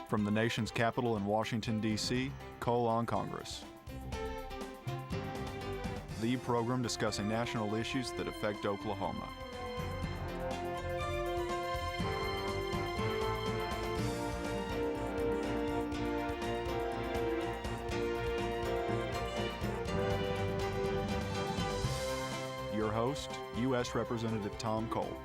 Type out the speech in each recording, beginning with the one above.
From the nation's capital in Washington, D.C., Cole on Congress. The program discussing national issues that affect Oklahoma. Your host, U.S. Representative Tom Cole.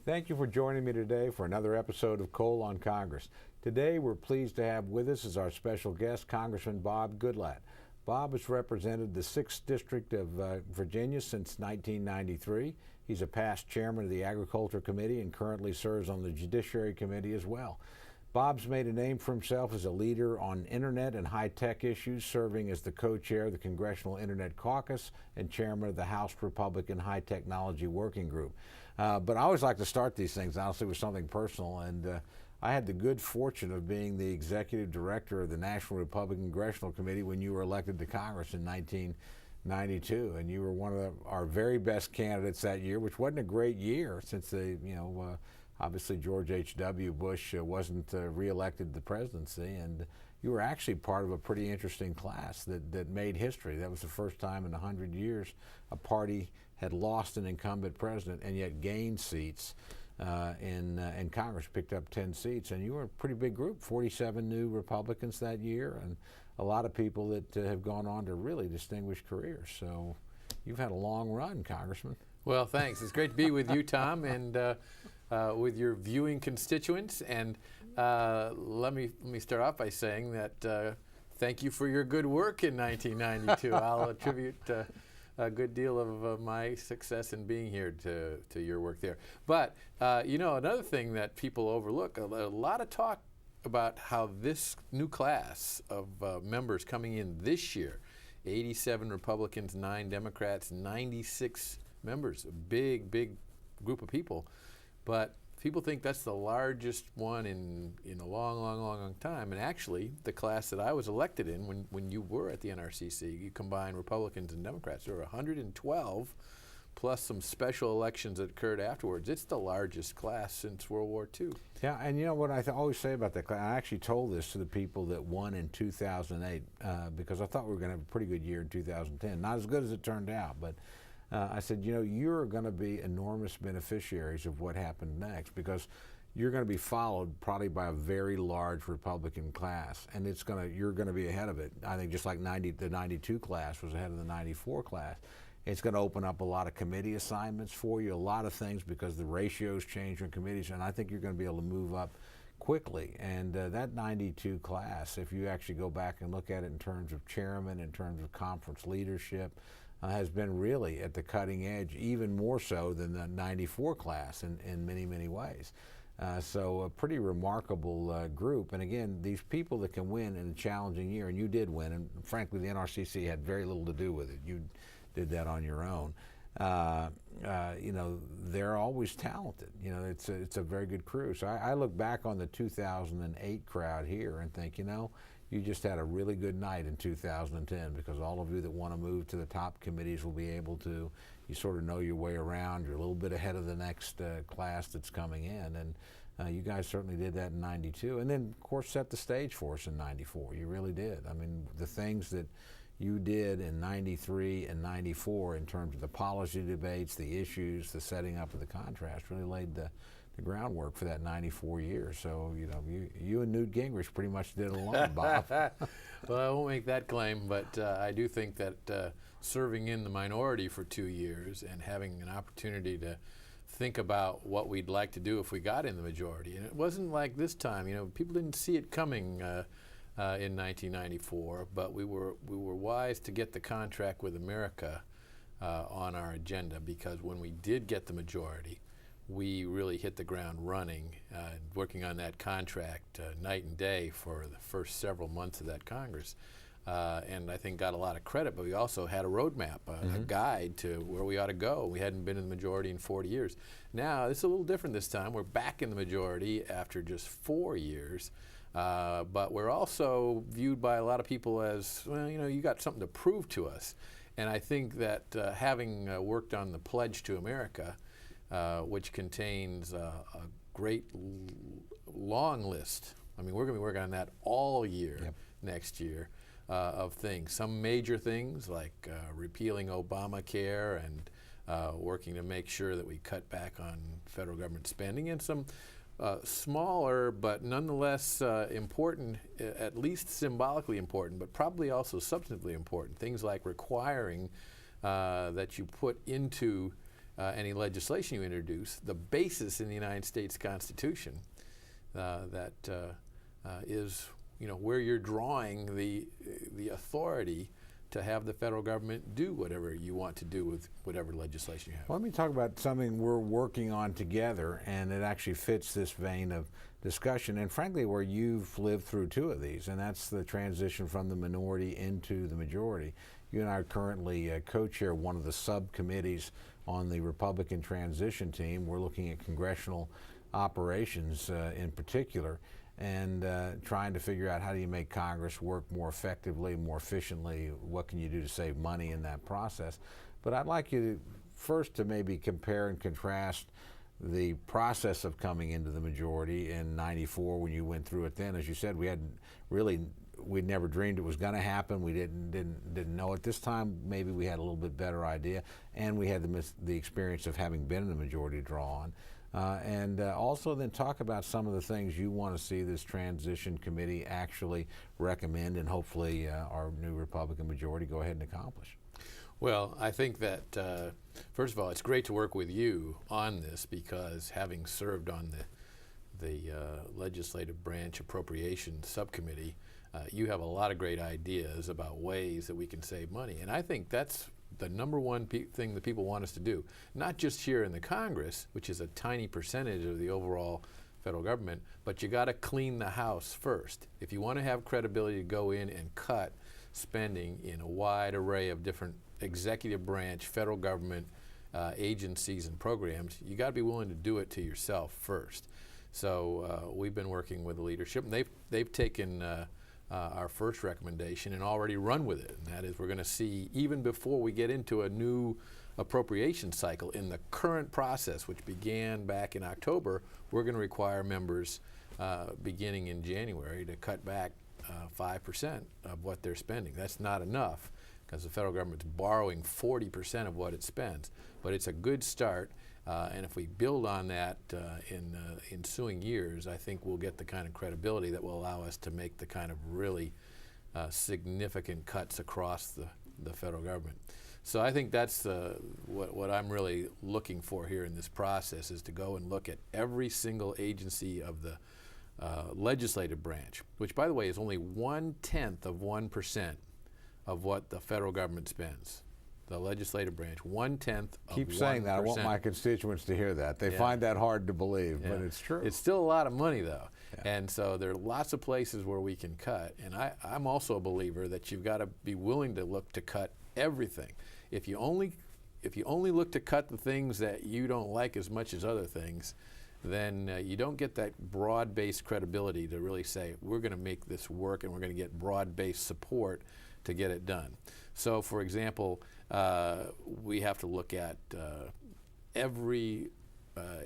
Thank you for joining me today for another episode of Cole on Congress. Today we're pleased to have with us as our special guest Congressman Bob Goodlatte. Bob has represented the 6th District of Virginia since 1993. He's a past chairman of the Agriculture Committee and currently serves on the Judiciary Committee as well. Bob's made a name for himself as a leader on internet and high-tech issues, serving as the co-chair of the Congressional Internet Caucus and chairman of the House Republican High Technology Working Group. But I always like to start these things, honestly, with something personal, and I had the good fortune of being the executive director of the National Republican Congressional Committee when you were elected to Congress in 1992, and you were one of our very best candidates that year, which wasn't a great year since obviously George H.W. Bush wasn't reelected to the presidency, and you were actually part of a pretty interesting class that made history. That was the first time in 100 years a party had lost an incumbent president and yet gained seats in Congress, picked up 10 seats, and you were a pretty big group, 47 new Republicans that year, and a lot of people that have gone on to really distinguished careers. So you've had a long run, Congressman. Well, thanks. It's great to be with you, Tom, and with your viewing constituents. And let me start off by saying that thank you for your good work in 1992. I'll attribute a good deal of my success in being here to your work there. But another thing that people overlook, a lot of talk about how this new class of members coming in this year, 87 Republicans, 9 Democrats, 96 members, a big group of people. But people think that's the largest one in a long time. And actually, the class that I was elected in when you were at the NRCC, you combine Republicans and Democrats, there were 112, plus some special elections that occurred afterwards. It's the largest class since World War II. Yeah, and you know what I always say about that class, I actually told this to the people that won in 2008, because I thought we were going to have a pretty good year in 2010. Not as good as it turned out, but I said, you're going to be enormous beneficiaries of what happened next, because you're going to be followed probably by a very large Republican class, and you're going to be ahead of it. I think just like the 92 class was ahead of the 94 class. It's going to open up a lot of committee assignments for you, a lot of things, because the ratios change in committees, and I think you're going to be able to move up quickly. And that 92 class, if you actually go back and look at it in terms of chairman, in terms of conference leadership, has been really at the cutting edge, even more so than the 94 class in many ways. So a pretty remarkable group. And again, these people that can win in a challenging year, and you did win, and frankly the NRCC had very little to do with it. You did that on your own. They're always talented. It's a very good crew. So I look back on the 2008 crowd here and think, you just had a really good night in 2010, because all of you that want to move to the top committees will be able to. You sort of know your way around. You're a little bit ahead of the next class that's coming in, and you guys certainly did that in 92, and then of course set the stage for us in 94. You really did. I mean, the things that you did in 93 and 94 in terms of the policy debates, the issues, the setting up of the contrast really laid the groundwork for that 94 years. So, you and Newt Gingrich pretty much did it alone, Bob. Well, I won't make that claim, but I do think that serving in the minority for 2 years and having an opportunity to think about what we'd like to do if we got in the majority, and it wasn't like this time, people didn't see it coming in 1994, but we were wise to get the contract with America on our agenda, because when we did get the majority, we really hit the ground running, working on that contract night and day for the first several months of that Congress. And I think got a lot of credit, but we also had a roadmap, a guide to where we ought to go. We hadn't been in the majority in 40 years. Now, it's a little different this time. We're back in the majority after just 4 years. But we're also viewed by a lot of people as, well, you got something to prove to us. And I think that having worked on the Pledge to America, which contains a great long list. I mean, we're going to be working on that all year next year of things. Some major things like repealing Obamacare and working to make sure that we cut back on federal government spending, and some smaller but nonetheless important, at least symbolically important, but probably also substantively important, things like requiring that you put into any legislation you introduce the basis in the United States Constitution that is, where you're drawing the authority to have the federal government do whatever you want to do with whatever legislation you have. Well, let me talk about something we're working on together, and it actually fits this vein of discussion, and frankly where you've lived through two of these, and that's the transition from the minority into the majority. You and I currently co-chair one of the subcommittees on the Republican transition team. We're looking at congressional operations in particular, and trying to figure out how do you make Congress work more effectively, more efficiently, what can you do to save money in that process. But I'd like you first to maybe compare and contrast the process of coming into the majority in '94 when you went through it then. As you said, we'd never dreamed it was going to happen. We didn't know it. This time maybe we had a little bit better idea, and we had the experience of having been in the majority to draw on. And also then talk about some of the things you want to see this transition committee actually recommend, and hopefully our new Republican majority go ahead and accomplish. Well, I think that, first of all, it's great to work with you on this, because having served on the Legislative Branch Appropriations Subcommittee, you have a lot of great ideas about ways that we can save money. And I think that's the number one thing that people want us to do, not just here in the Congress, which is a tiny percentage of the overall federal government, but you got to clean the house first. If you want to have credibility to go in and cut spending in a wide array of different executive branch, federal government agencies and programs, you got to be willing to do it to yourself first. So we've been working with the leadership, and they've taken our first recommendation and already run with it, and that is we're going to see, even before we get into a new appropriation cycle in the current process, which began back in October, we're going to require members beginning in January to cut back 5% of what they're spending. That's not enough, because the federal government's borrowing 40% of what it spends, but it's a good start. And if we build on that in ensuing years, I think we'll get the kind of credibility that will allow us to make the kind of really significant cuts across the federal government. So I think that's what I'm really looking for here in this process, is to go and look at every single agency of the legislative branch, which, by the way, is only 1/10 of 1% of what the federal government spends. The legislative branch, 1/10 of 1%. Keep saying that. I want my constituents to hear that. They find that hard to believe, but it's true. It's still a lot of money, though. And so there are lots of places where we can cut. And I'm also a believer that you've got to be willing to look to cut everything. If you only look to cut the things that you don't like as much as other things, then you don't get that broad-based credibility to really say, we're going to make this work and we're going to get broad-based support to get it done. So, for example, we have to look at every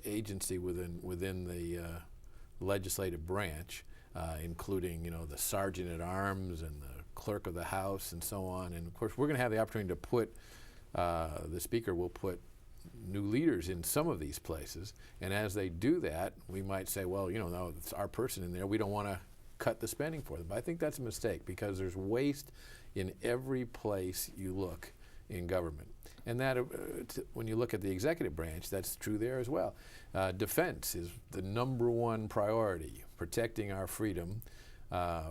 agency within the legislative branch, including the sergeant at arms and the clerk of the House and so on. And of course, we're going to have the opportunity to put the Speaker will put new leaders in some of these places, and as they do that, we might say, well, no, it's our person in there. We don't want to cut the spending for them. But I think that's a mistake, because there's waste in every place you look in government. And that, when you look at the executive branch, that's true there as well. Defense is the number one priority. Protecting our freedom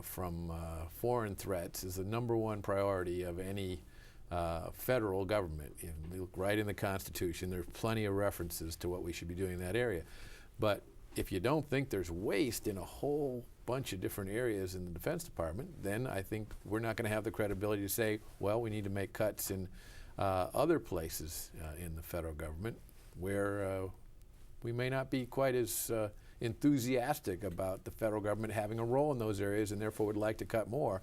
from foreign threats is the number one priority of any federal government. If you look right in the Constitution, there's plenty of references to what we should be doing in that area. But if you don't think there's waste in a whole bunch of different areas in the Defense Department, then I think we're not going to have the credibility to say, well, we need to make cuts in other places in the federal government where we may not be quite as enthusiastic about the federal government having a role in those areas, and therefore would like to cut more.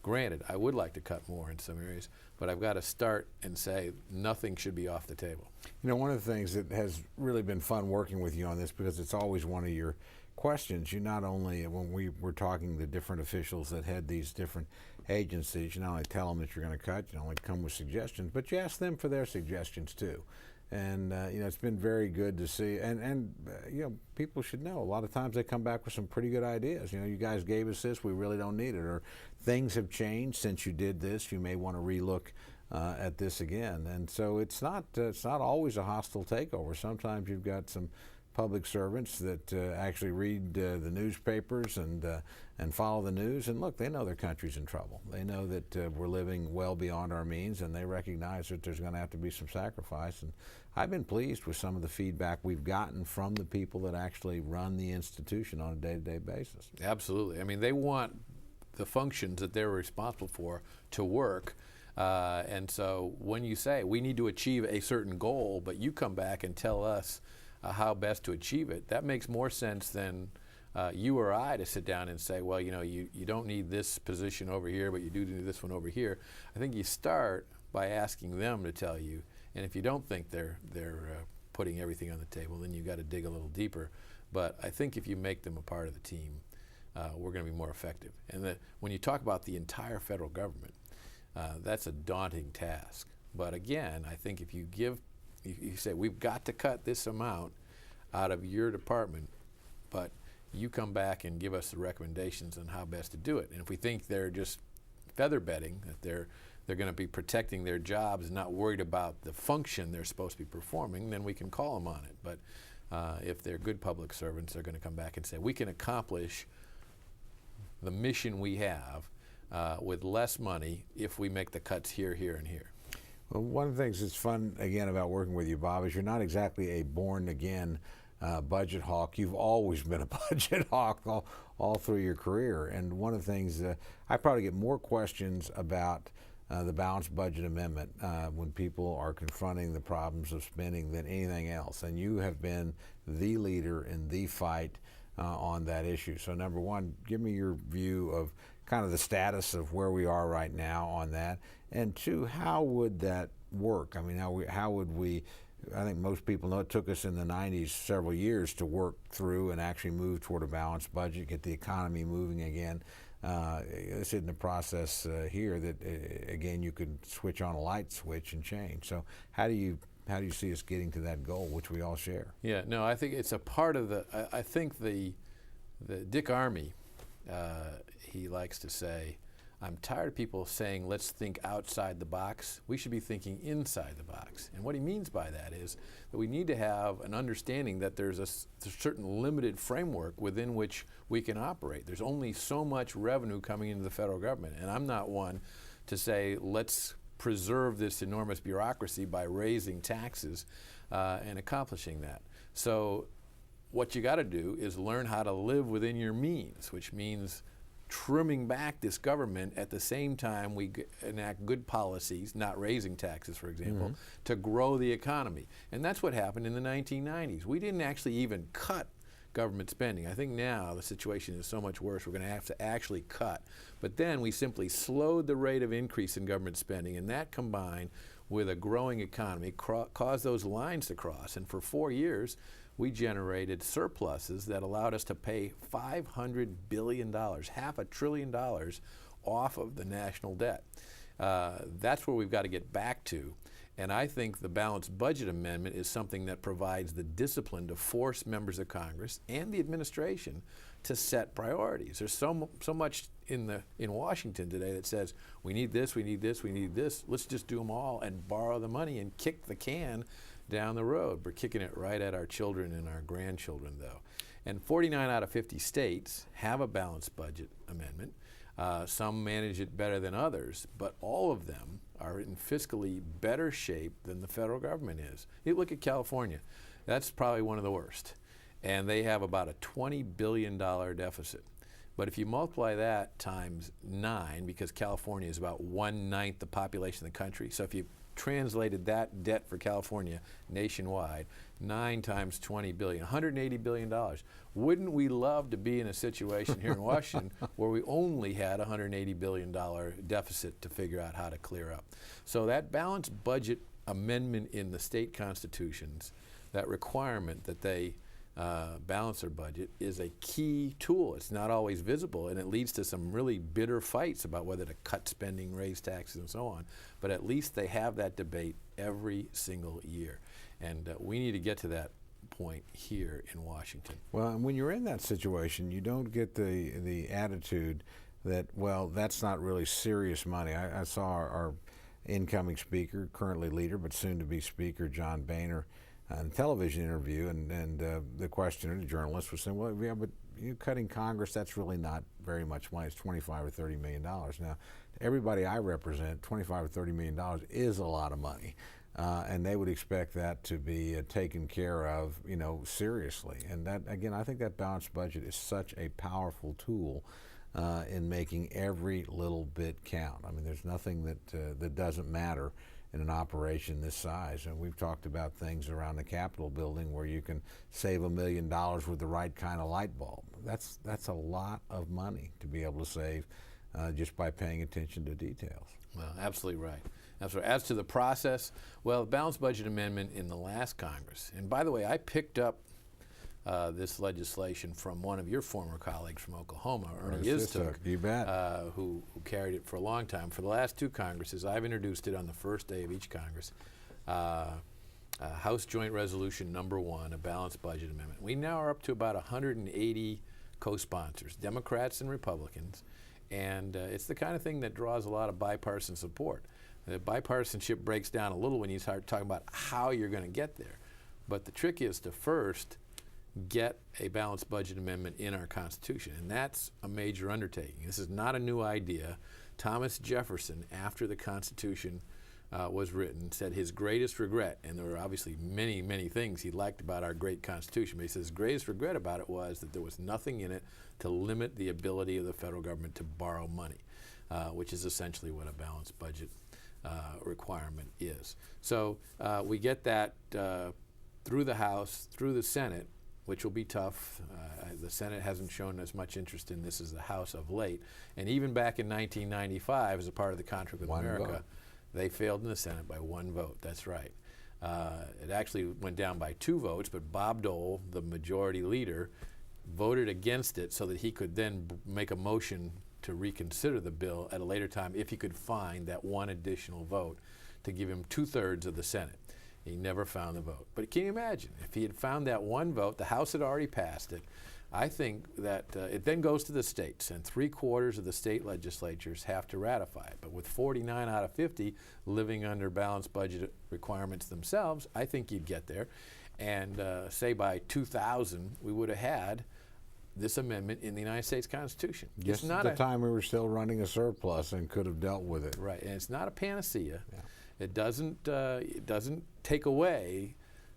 Granted, I would like to cut more in some areas, but I've got to start and say nothing should be off the table. You know, one of the things that has really been fun working with you on this, because it's always one of your questions, you not only, when we were talking to different officials that had these different agencies, you not only tell them that you're going to cut, you only come with suggestions, but you ask them for their suggestions too. And you know, it's been very good to see, and you know, people should know a lot of times they come back with some pretty good ideas. You know, you guys gave us this, we really don't need it, or things have changed since you did this, you may want to relook at this again. And so it's not always a hostile takeover. Sometimes you've got some public servants that actually read the newspapers and follow the news, and look, they know their country's in trouble. They know that we're living well beyond our means, and they recognize that there's going to have to be some sacrifice. And I've been pleased with some of the feedback we've gotten from the people that actually run the institution on a day-to-day basis. Absolutely. I mean, they want the functions that they're responsible for to work. And so when you say we need to achieve a certain goal, but you come back and tell us how best to achieve it, that makes more sense than you or I to sit down and say, well, you know, you don't need this position over here, but you do need this one over here. I think you start by asking them to tell you, and if you don't think they're putting everything on the table, then you've got to dig a little deeper. But I think if you make them a part of the team, we're going to be more effective. And when you talk about the entire federal government, that's a daunting task. But again, I think if you say, we've got to cut this amount out of your department, but you come back and give us the recommendations on how best to do it. And if we think they're just feather bedding, that they're going to be protecting their jobs and not worried about the function they're supposed to be performing, then we can call them on it. But if they're good public servants, they're going to come back and say, we can accomplish the mission we have with less money if we make the cuts here, here, and here. Well, one of the things that's fun, again, about working with you, Bob, is you're not exactly a born-again budget hawk. You've always been a budget hawk all through your career. And one of the things, I probably get more questions about the balanced budget amendment when people are confronting the problems of spending than anything else. And you have been the leader in the fight on that issue. So number one, give me your view of kind of the status of where we are right now on that. And two, how would that work? I mean, how would we, I think most people know it took us in the 90s several years to work through and actually move toward a balanced budget, get the economy moving again. This isn't a process here that, again, you could switch on a light switch and change. So how do you see us getting to that goal, which we all share? Yeah, no, I think it's a part of I think the Dick Armey, he likes to say, I'm tired of people saying, let's think outside the box. We should be thinking inside the box. And what he means by that is that we need to have an understanding that there's a certain limited framework within which we can operate. There's only so much revenue coming into the federal government. And I'm not one to say, let's preserve this enormous bureaucracy by raising taxes and accomplishing that. So what you got to do is learn how to live within your means, which means trimming back this government at the same time we enact good policies, not raising taxes, for example, to grow the economy. And that's what happened in the 1990s. We didn't actually even cut government spending. I think now the situation is so much worse, we're going to have to actually cut. But then we simply slowed the rate of increase in government spending, and that combined with a growing economy caused those lines to cross. And for 4 years, we generated surpluses that allowed us to pay $500 billion, $500 billion off of the national debt. That's where we've got to get back to. And I think the balanced budget amendment is something that provides the discipline to force members of Congress and the administration to set priorities. There's so much in Washington today that says, we need this, we need this, we need this. Let's just do them all and borrow the money and kick the can down the road. We're kicking it right at our children and our grandchildren, though. And 49 out of 50 states have a balanced budget amendment. Some manage it better than others, but all of them are in fiscally better shape than the federal government is. You look at California, that's probably one of the worst. And they have about a $20 billion deficit. But if you multiply that times 9, because California is about 1/9 the population of the country, so if you translated that debt for California nationwide, 9 times $20 billion, $180 billion. Wouldn't we love to be in a situation here in Washington where we only had a $180 billion deficit to figure out how to clear up? So that balanced budget amendment in the state constitutions, that requirement that they balance their budget, is a key tool. It's not always visible, and it leads to some really bitter fights about whether to cut spending, raise taxes, and so on. But at least they have that debate every single year. And we need to get to that point here in Washington. Well, and when you're in that situation, you don't get the attitude that, well, that's not really serious money. I saw our incoming speaker, currently leader, but soon to be speaker, John Boehner, in a television interview, and the questioner, the journalist, was saying, well, yeah, but you cutting Congress, that's really not very much money. It's $25 or $30 million. Now, everybody I represent, $25 or $30 million is a lot of money. And they would expect that to be taken care of, seriously. And that, again, I think that balanced budget is such a powerful tool in making every little bit count. I mean, there's nothing that doesn't matter in an operation this size. And we've talked about things around the Capitol building where you can save $1 million with the right kind of light bulb. That's a lot of money to be able to save just by paying attention to details. Well, absolutely right. As to the process, well, the balanced budget amendment in the last Congress, and by the way, I picked up this legislation from one of your former colleagues from Oklahoma, Ernie Istook, you bet. who carried it for a long time. For the last 2 Congresses, I've introduced it on the first day of each Congress. House Joint Resolution number 1, a balanced budget amendment. We now are up to about 180 co-sponsors, Democrats and Republicans, and it's the kind of thing that draws a lot of bipartisan support. The bipartisanship breaks down a little when you start talking about how you're going to get there. But the trick is to first get a balanced budget amendment in our Constitution, and that's a major undertaking. This is not a new idea. Thomas Jefferson, after the Constitution was written, said his greatest regret, and there were obviously many, many things he liked about our great Constitution, but he says his greatest regret about it was that there was nothing in it to limit the ability of the federal government to borrow money, which is essentially what a balanced budget requirement is. So we get that through the House, through the Senate, which will be tough. The Senate hasn't shown as much interest in this as the House of late. And even back in 1995, as a part of the Contract with America, they failed in the Senate by 1 vote. That's right. It actually went down by 2 votes, but Bob Dole, the majority leader, voted against it so that he could then make a motion to reconsider the bill at a later time if he could find that 1 additional vote to give him 2/3 of the Senate. He never found the vote. But can you imagine, if he had found that 1 vote, the House had already passed it. I think that it then goes to the states, and 3/4 of the state legislatures have to ratify it. But with 49 out of 50 living under balanced budget requirements themselves, I think you'd get there. And say by 2000, we would have had this amendment in the United States Constitution. Just at the time we were still running a surplus and could have dealt with it. Right, and it's not a panacea. Yeah. It doesn't take away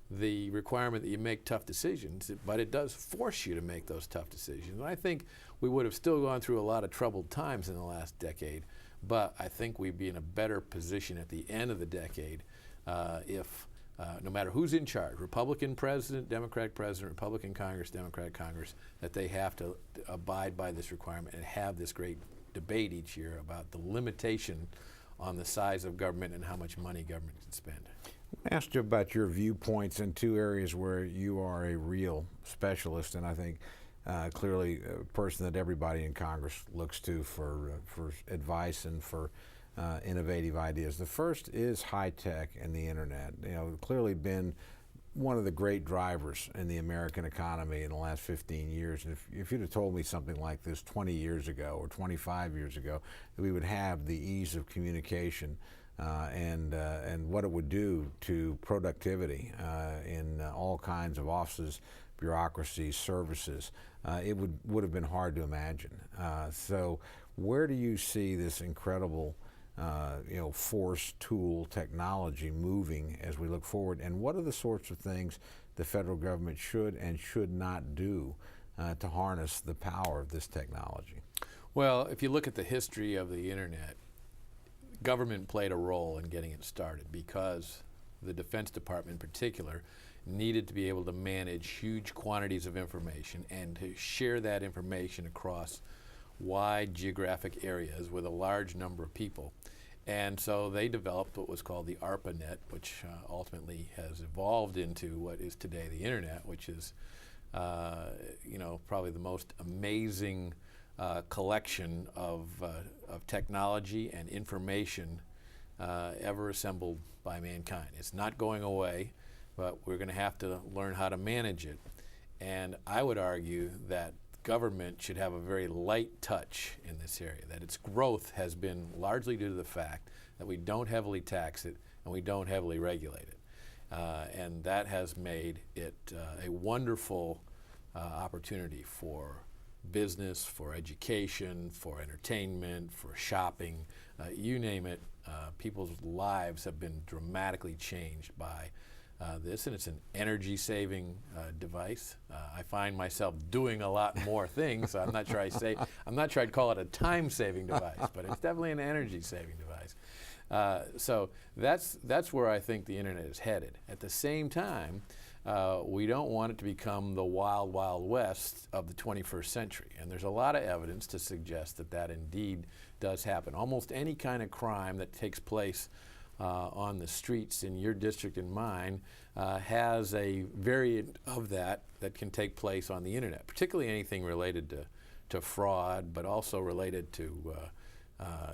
the requirement that you make tough decisions, but it does force you to make those tough decisions. And I think we would have still gone through a lot of troubled times in the last decade, but I think we'd be in a better position at the end of the decade if no matter who's in charge, Republican president, Democratic president, Republican Congress, Democratic Congress, that they have to abide by this requirement and have this great debate each year about the limitation on the size of government and how much money government can spend. I asked you about your viewpoints in 2 areas where you are a real specialist, and I think clearly a person that everybody in Congress looks to for advice and for innovative ideas. The first is high tech and the internet. Clearly been one of the great drivers in the American economy in the last 15 years. And if you'd have told me something like this 20 years ago or 25 years ago, that we would have the ease of communication and what it would do to productivity in all kinds of offices, bureaucracies, services, it would have been hard to imagine. So where do you see this incredible force, tool, technology moving as we look forward, and what are the sorts of things the federal government should and should not do to harness the power of this technology? Well, if you look at the history of the internet, government played a role in getting it started because the Defense Department in particular needed to be able to manage huge quantities of information and to share that information across wide geographic areas with a large number of people. And so they developed what was called the ARPANET, which ultimately has evolved into what is today the Internet, which is probably the most amazing collection of technology and information ever assembled by mankind. It's not going away, but we're going to have to learn how to manage it. And I would argue that government should have a very light touch in this area, that its growth has been largely due to the fact that we don't heavily tax it and we don't heavily regulate it. And that has made it a wonderful opportunity for business, for education, for entertainment, for shopping, you name it. People's lives have been dramatically changed by this, and it's an energy-saving device. I find myself doing a lot more things. So I'm not sure I'd call it a time-saving device, but it's definitely an energy-saving device. So that's where I think the Internet is headed. At the same time, we don't want it to become the wild, wild west of the 21st century. And there's a lot of evidence to suggest that that indeed does happen. Almost any kind of crime that takes place on the streets in your district and mine has a variant of that can take place on the Internet, particularly anything related to fraud, but also related to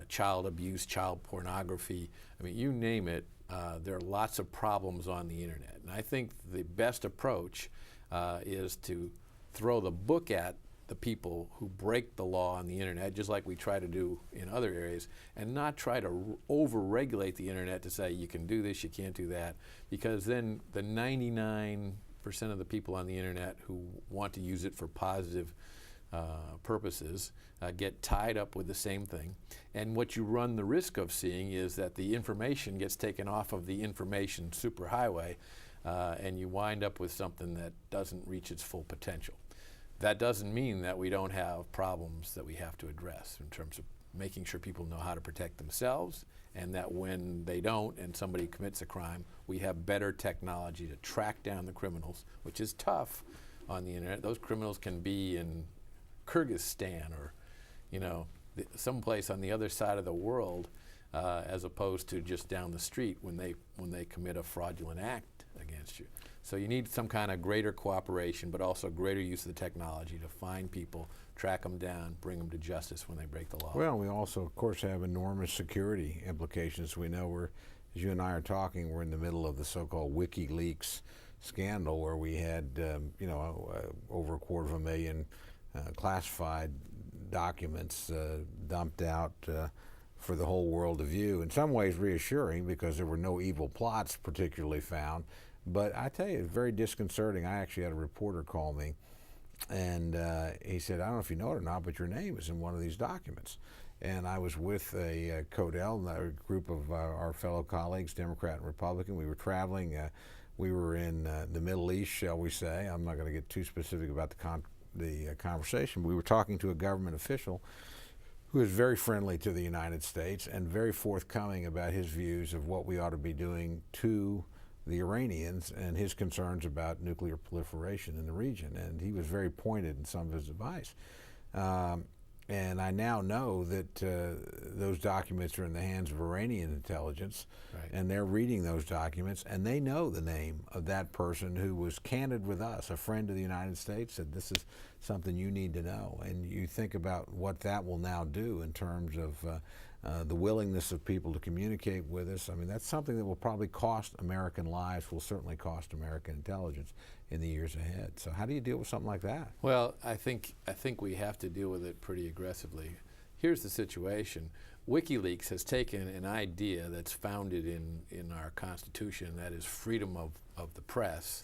child abuse, child pornography. I mean, you name it. There are lots of problems on the Internet. And I think the best approach is to throw the book at the people who break the law on the Internet, just like we try to do in other areas, and not try to over-regulate the Internet to say you can do this, you can't do that, because then the 99% of the people on the Internet who want to use it for positive purposes get tied up with the same thing. And what you run the risk of seeing is that the information gets taken off of the information superhighway, and you wind up with something that doesn't reach its full potential. That doesn't mean that we don't have problems that we have to address in terms of making sure people know how to protect themselves, and that when they don't and somebody commits a crime, we have better technology to track down the criminals, which is tough on the Internet. Those criminals can be in Kyrgyzstan or, someplace on the other side of the world, as opposed to just down the street when they commit a fraudulent act against you. So you need some kind of greater cooperation, but also greater use of the technology to find people, track them down, bring them to justice when they break the law. Well, we also, of course, have enormous security implications. We know as you and I are talking, we're in the middle of the so-called WikiLeaks scandal, where we had, over 250,000 classified documents dumped out for the whole world to view. In some ways reassuring, because there were no evil plots particularly found. But I tell you, it's very disconcerting. I actually had a reporter call me, and he said, I don't know if you know it or not, but your name is in one of these documents. And I was with a Codell, a group of our fellow colleagues, Democrat and Republican. We were traveling. We were in the Middle East, shall we say. I'm not going to get too specific about the conversation. We were talking to a government official who is very friendly to the United States and very forthcoming about his views of what we ought to be doing to the Iranians and his concerns about nuclear proliferation in the region. And he was very pointed in some of his advice. And I now know that those documents are in the hands of Iranian intelligence, right, and they're reading those documents, and they know the name of that person who was candid with us, a friend of the United States, said this is something you need to know. And you think about what that will now do in terms of the willingness of people to communicate with us. I mean, that's something that will probably cost American lives, will certainly cost American intelligence in the years ahead. So how do you deal with something like that? Well, I think we have to deal with it pretty aggressively. Here's the situation. WikiLeaks has taken an idea that's founded in our Constitution, that is freedom of the press,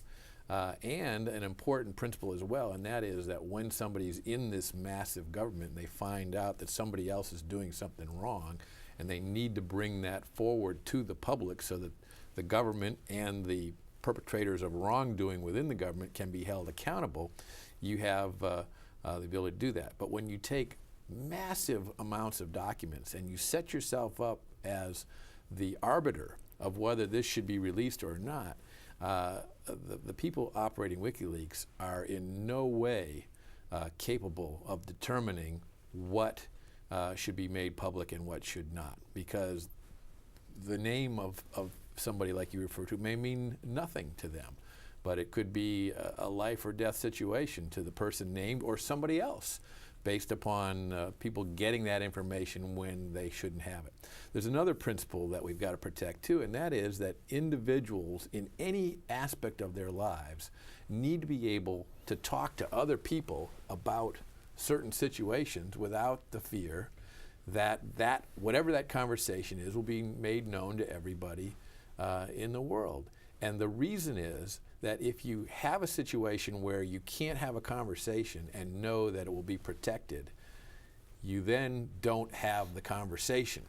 and an important principle as well, and that is that when somebody's in this massive government and they find out that somebody else is doing something wrong, and they need to bring that forward to the public so that the government and the perpetrators of wrongdoing within the government can be held accountable, you have the ability to do that. But when you take massive amounts of documents and you set yourself up as the arbiter of whether this should be released or not, the people operating WikiLeaks are in no way capable of determining what should be made public and what should not, because the name of somebody like you refer to may mean nothing to them, but it could be a life or death situation to the person named or somebody else, based upon people getting that information when they shouldn't have it. There's another principle that we've got to protect too, and that is that individuals in any aspect of their lives need to be able to talk to other people about certain situations without the fear that whatever that conversation is will be made known to everybody in the world. And the reason is that if you have a situation where you can't have a conversation and know that it will be protected, you then don't have the conversation.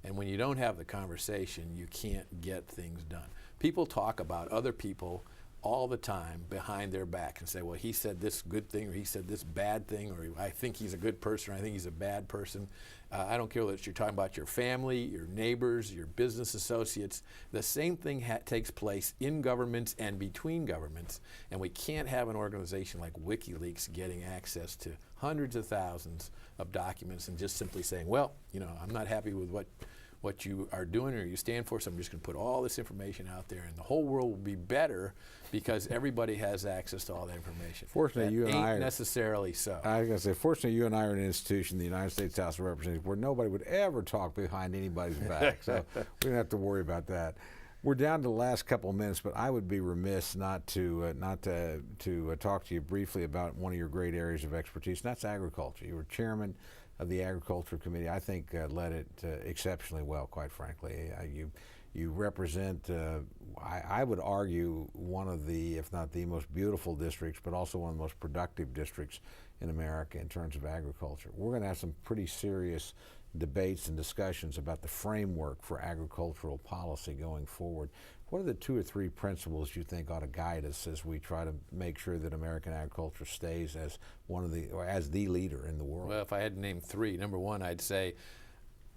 And when you don't have the conversation, you can't get things done. People talk about other people all the time behind their back and say, well, he said this good thing, or he said this bad thing, or I think he's a good person, or I think he's a bad person. I don't care whether you're talking about your family, your neighbors, your business associates. The same thing takes place in governments and between governments, and we can't have an organization like WikiLeaks getting access to hundreds of thousands of documents and just simply saying, well, I'm not happy with what you are doing or you stand for, so I'm just going to put all this information out there, and the whole world will be better because everybody has access to all that information. Fortunately, you and I ain't necessarily so. I was going to say, fortunately, you and I are in an institution, the United States House of Representatives, where nobody would ever talk behind anybody's back, so we don't have to worry about that. We're down to the last couple of minutes, but I would be remiss not to talk to you briefly about one of your great areas of expertise, and that's agriculture. You were chairman of the Agriculture Committee. I think led it exceptionally well, quite frankly. You represent, I would argue, one of the, if not the most beautiful districts, but also one of the most productive districts in America in terms of agriculture. We're going to have some pretty serious debates and discussions about the framework for agricultural policy going forward. What are the 2 or 3 principles you think ought to guide us as we try to make sure that American agriculture stays as as the leader in the world? Well, if I had to name 3, number 1, I'd say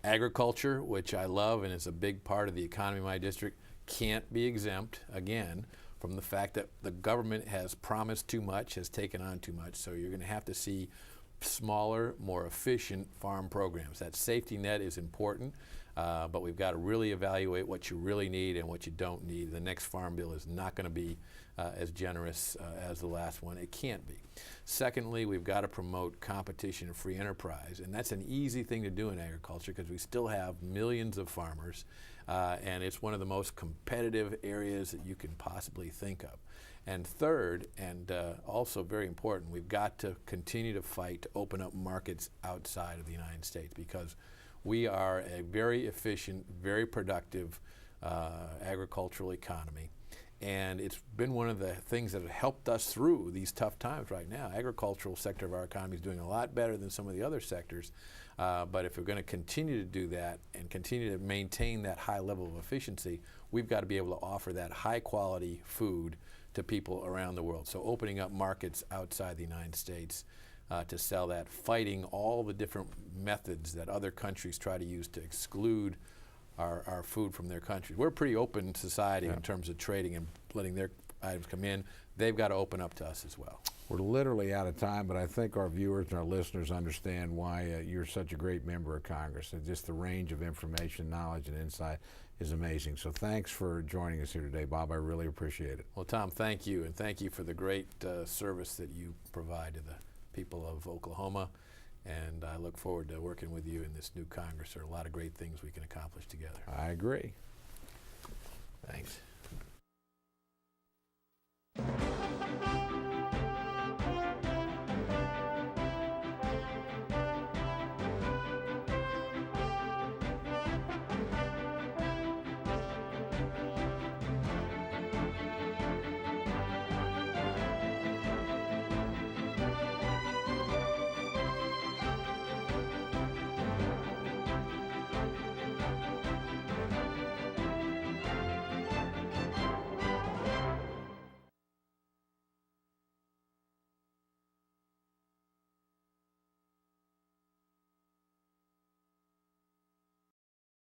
agriculture, which I love and is a big part of the economy of my district, can't be exempt, again, from the fact that the government has promised too much, has taken on too much, so you're going to have to see smaller, more efficient farm programs. That safety net is important, but we've got to really evaluate what you really need and what you don't need. The next farm bill is not going to be as generous as the last one. It can't be. Secondly, we've got to promote competition and free enterprise, and that's an easy thing to do in agriculture because we still have millions of farmers, and it's one of the most competitive areas that you can possibly think of. And third, and also very important, we've got to continue to fight to open up markets outside of the United States, because we are a very efficient, very productive agricultural economy. And it's been one of the things that have helped us through these tough times right now. Agricultural sector of our economy is doing a lot better than some of the other sectors. But if we're going to continue to do that and continue to maintain that high level of efficiency, we've got to be able to offer that high quality food to people around the world. So opening up markets outside the United States to sell that, fighting all the different methods that other countries try to use to exclude our food from their countries. We're a pretty open society in terms of trading and letting their items come in. They've got to open up to us as well. We're literally out of time, but I think our viewers and our listeners understand why you're such a great member of Congress. And just the range of information, knowledge, and insight is amazing. So thanks for joining us here today, Bob. I really appreciate it. Well, Tom, thank you, and thank you for the great service that you provide to the people of Oklahoma. And I look forward to working with you in this new Congress. There are a lot of great things we can accomplish together. I agree. Thanks.